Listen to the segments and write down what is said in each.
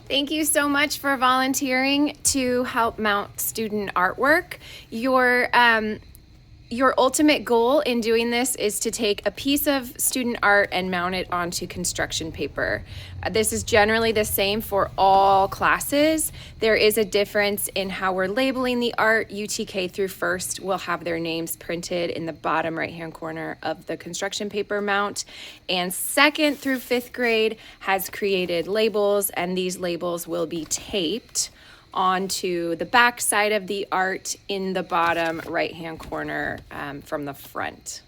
Thank you so much for volunteering to help mount student artwork. Your ultimate goal in doing this is to take a piece of student art and mount it onto construction paper. This is generally the same for all classes. There is a difference in how we're labeling the art. UTK through first will have their names printed in the bottom right-hand corner of the construction paper mount. And second through fifth grade has created labels, and these labels will be taped onto the back side of the art in the bottom right-hand corner from the front.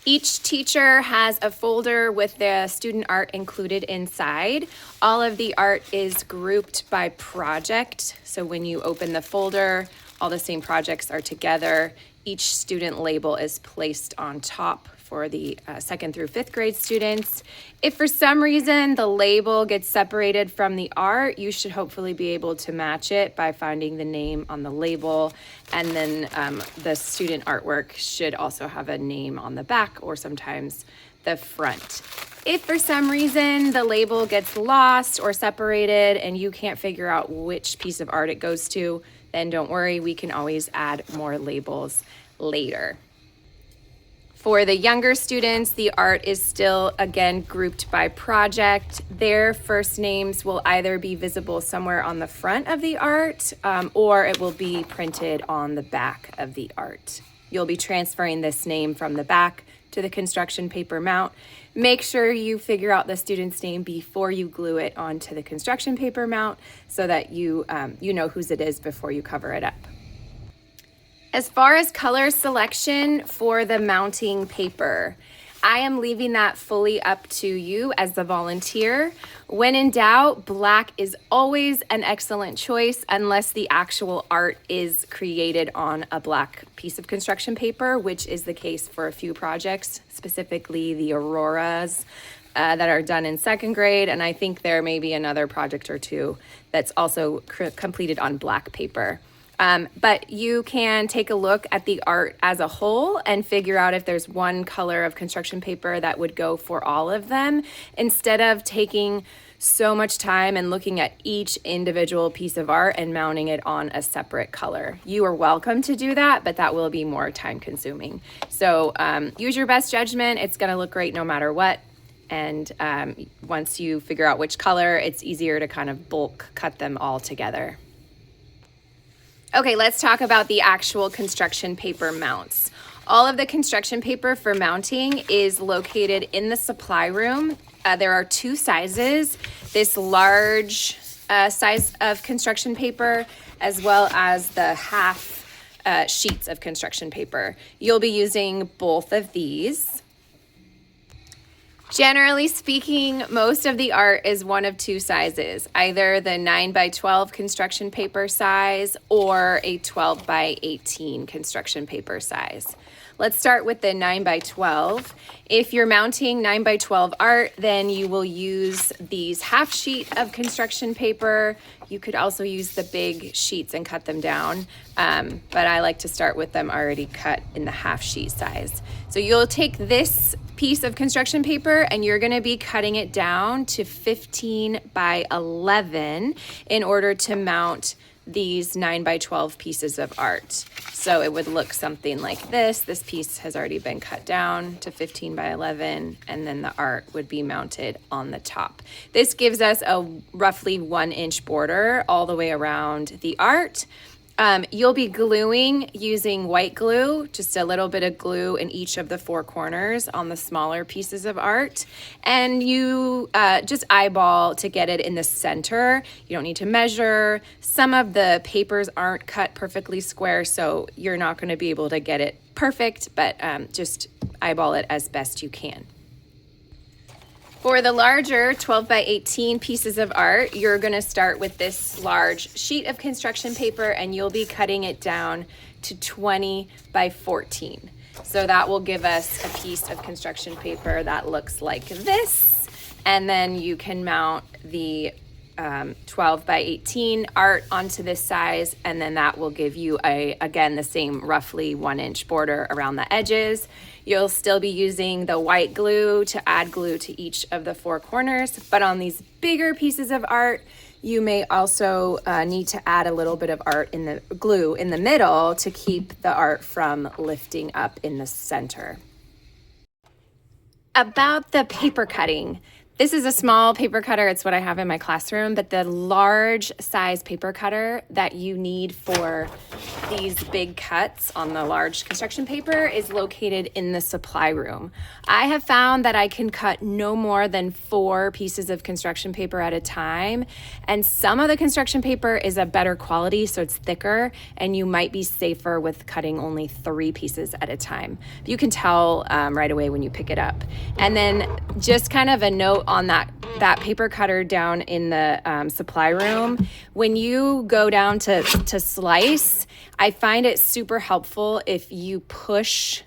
Each teacher has a folder with the student art included inside. All of the art is grouped by project. So when you open the folder, all the same projects are together. Each student label is placed on top for the second through fifth grade students. If for some reason the label gets separated from the art, you should hopefully be able to match it by finding the name on the label. And then the student artwork should also have a name on the back or sometimes the front. If for some reason the label gets lost or separated and you can't figure out which piece of art it goes to, then don't worry, we can always add more labels later. For the younger students, the art is still, again, grouped by project. Their first names will either be visible somewhere on the front of the art or it will be printed on the back of the art. You'll be transferring this name from the back to the construction paper mount. Make sure you figure out the student's name before you glue it onto the construction paper mount so that you know whose it is before you cover it up. As far as color selection for the mounting paper, I am leaving that fully up to you as the volunteer. When in doubt, black is always an excellent choice unless the actual art is created on a black piece of construction paper, which is the case for a few projects, specifically the auroras that are done in second grade. And I think there may be another project or two that's also completed on black paper. But you can take a look at the art as a whole and figure out if there's one color of construction paper that would go for all of them, instead of taking so much time and looking at each individual piece of art and mounting it on a separate color. You are welcome to do that, but that will be more time consuming. So use your best judgment. It's going to look great no matter what. And once you figure out which color, it's easier to kind of bulk cut them all together. Okay, let's talk about the actual construction paper mounts. All of the construction paper for mounting is located in the supply room. There are two sizes, this large size of construction paper, as well as the half sheets of construction paper. You'll be using both of these. Generally speaking, most of the art is one of two sizes, either the 9x12 construction paper size or a 12x18 construction paper size. Let's start with the 9x12. If you're mounting 9x12 art, then you will use these half sheet of construction paper. You could also use the big sheets and cut them down, but I like to start with them already cut in the half sheet size. So you'll take this piece of construction paper and you're going to be cutting it down to 15x11 in order to mount these 9x12 pieces of art. So it would look something like this. This piece has already been cut down to 15x11, and then the art would be mounted on the top. This gives us a roughly 1-inch border all the way around the art. You'll be gluing using white glue, just a little bit of glue in each of the 4 corners on the smaller pieces of art. And you just eyeball to get it in the center. You don't need to measure. Some of the papers aren't cut perfectly square, so you're not going to be able to get it perfect, but just eyeball it as best you can. For the larger 12x18 pieces of art, you're going to start with this large sheet of construction paper and you'll be cutting it down to 20x14. So that will give us a piece of construction paper that looks like this. And then you can mount the 12 by 18 art onto this size, and then that will give you again, the same roughly 1-inch border around the edges. You'll still be using the white glue to add glue to each of the 4 corners, but on these bigger pieces of art, you may also need to add a little bit of art in the glue in the middle to keep the art from lifting up in the center. About the paper cutting. This is a small paper cutter. It's what I have in my classroom, but the large size paper cutter that you need for these big cuts on the large construction paper is located in the supply room. I have found that I can cut no more than 4 pieces of construction paper at a time, and some of the construction paper is a better quality, so it's thicker, and you might be safer with cutting only 3 pieces at a time. You can tell right away when you pick it up. And then just kind of a note on that paper cutter down in the supply room. When you go down to slice, I find it super helpful if you push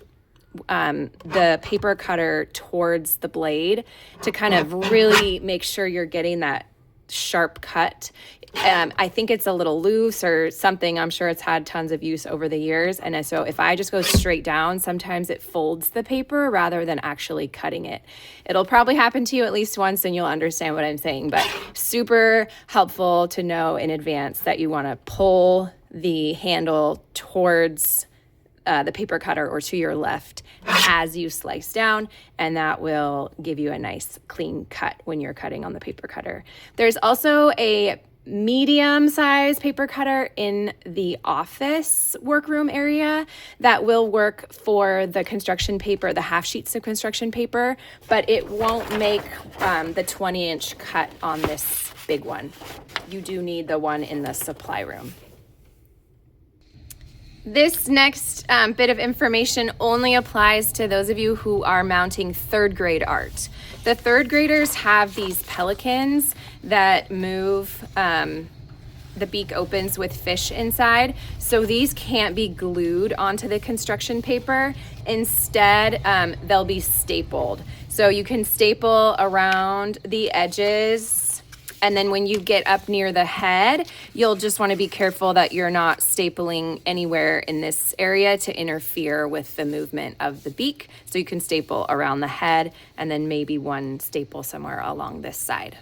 the paper cutter towards the blade to kind of really make sure you're getting that sharp cut. I think it's a little loose or something. I'm sure it's had tons of use over the years. And so if I just go straight down, sometimes it folds the paper rather than actually cutting it. It'll probably happen to you at least once and you'll understand what I'm saying, but super helpful to know in advance that you want to pull the handle towards the paper cutter or to your left as you slice down, and that will give you a nice clean cut when you're cutting on the paper cutter. There's also a medium size paper cutter in the office workroom area that will work for the construction paper, the half sheets of construction paper, but it won't make the 20-inch cut on this big one. You do need the one in the supply room. This next bit of information only applies to those of you who are mounting 3rd grade art. The 3rd graders have these pelicans that move, the beak opens with fish inside. So these can't be glued onto the construction paper. Instead, they'll be stapled. So you can staple around the edges. And then when you get up near the head, you'll just want to be careful that you're not stapling anywhere in this area to interfere with the movement of the beak. So you can staple around the head and then maybe one staple somewhere along this side.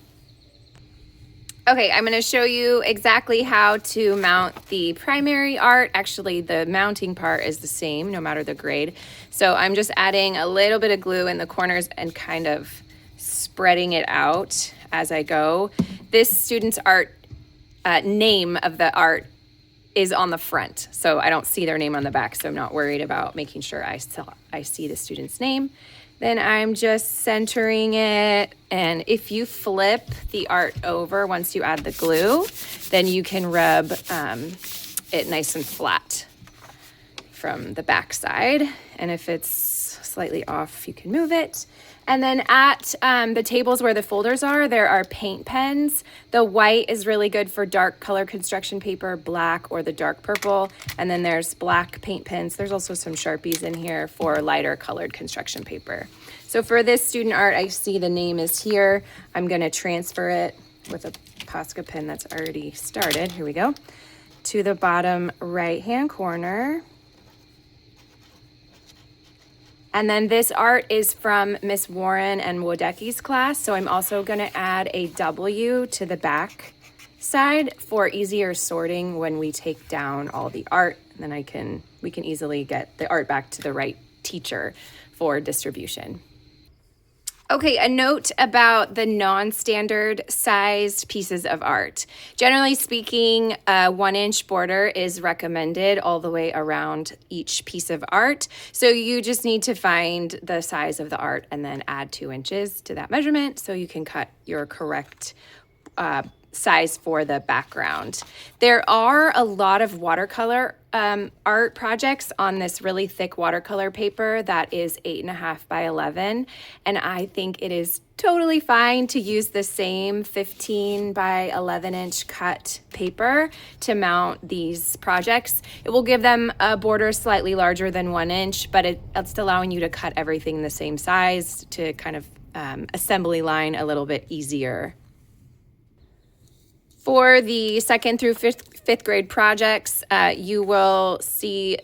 Okay, I'm going to show you exactly how to mount the primary art. Actually, the mounting part is the same no matter the grade. So I'm just adding a little bit of glue in the corners and kind of spreading it out as I go. This student's art, name of the art is on the front, so I don't see their name on the back, so I'm not worried about making sure I see the student's name. Then I'm just centering it, and if you flip the art over once you add the glue, then you can rub it nice and flat from the back side, and if it's slightly off, you can move it. And then at the tables where the folders are, there are paint pens. The white is really good for dark color construction paper, black or the dark purple. And then there's black paint pens. There's also some Sharpies in here for lighter colored construction paper. So for this student art, I see the name is here. I'm gonna transfer it with a Posca pen that's already started. Here we go. To the bottom right-hand corner. And then this art is from Miss Warren and Wodecki's class, so I'm also going to add a W to the back side for easier sorting when we take down all the art. And then we can easily get the art back to the right teacher for distribution. Okay, a note about the non-standard sized pieces of art. Generally speaking, a 1-inch border is recommended all the way around each piece of art. So you just need to find the size of the art and then add 2 inches to that measurement so you can cut your correct size for the background. There are a lot of watercolor art projects on this really thick watercolor paper that is 8.5 by 11, and I think it is totally fine to use the same 15 by 11 inch cut paper to mount these projects. It will give them a border slightly larger than 1 inch, but it's allowing you to cut everything the same size to kind of assembly line a little bit easier. For the second through fifth grade projects, you will see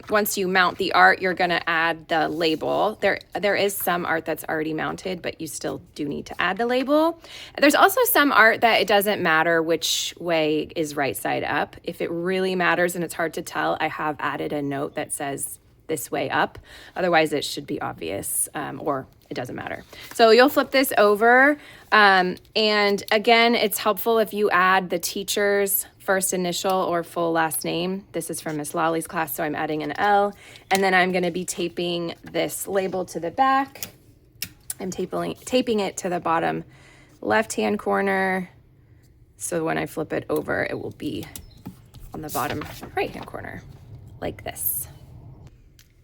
once you mount the art, you're going to add the label. There is some art that's already mounted, but you still do need to add the label. There's also some art that it doesn't matter which way is right side up. If it really matters and it's hard to tell, I have added a note that says this way up. Otherwise, it should be obvious, or it doesn't matter. So you'll flip this over. And again, it's helpful if you add the teacher's first initial or full last name. This is from Miss Lolly's class, so I'm adding an L. And then I'm going to be taping this label to the back. I'm taping it to the bottom left-hand corner. So when I flip it over, it will be on the bottom right-hand corner, like this.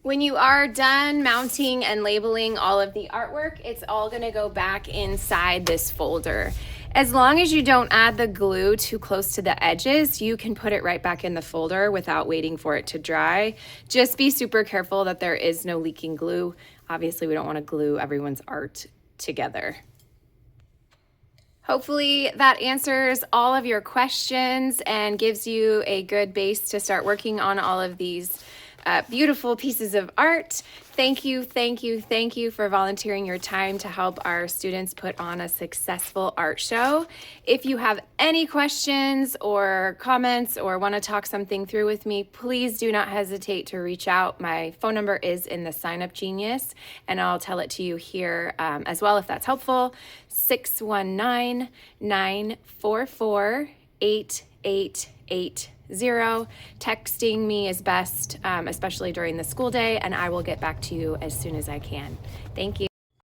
When you are done mounting and labeling all of the artwork, it's all gonna go back inside this folder. As long as you don't add the glue too close to the edges, you can put it right back in the folder without waiting for it to dry. Just be super careful that there is no leaking glue. Obviously, we don't wanna glue everyone's art together. Hopefully that answers all of your questions and gives you a good base to start working on all of these beautiful pieces of art. Thank you for volunteering your time to help our students put on a successful art show. If you have any questions or comments or want to talk something through with me, please do not hesitate to reach out. My phone number is in the Sign Up Genius, and I'll tell it to you here as well if that's helpful. 619-944-8880. Texting me is best, especially during the school day, and I will get back to you as soon as I can. Thank you.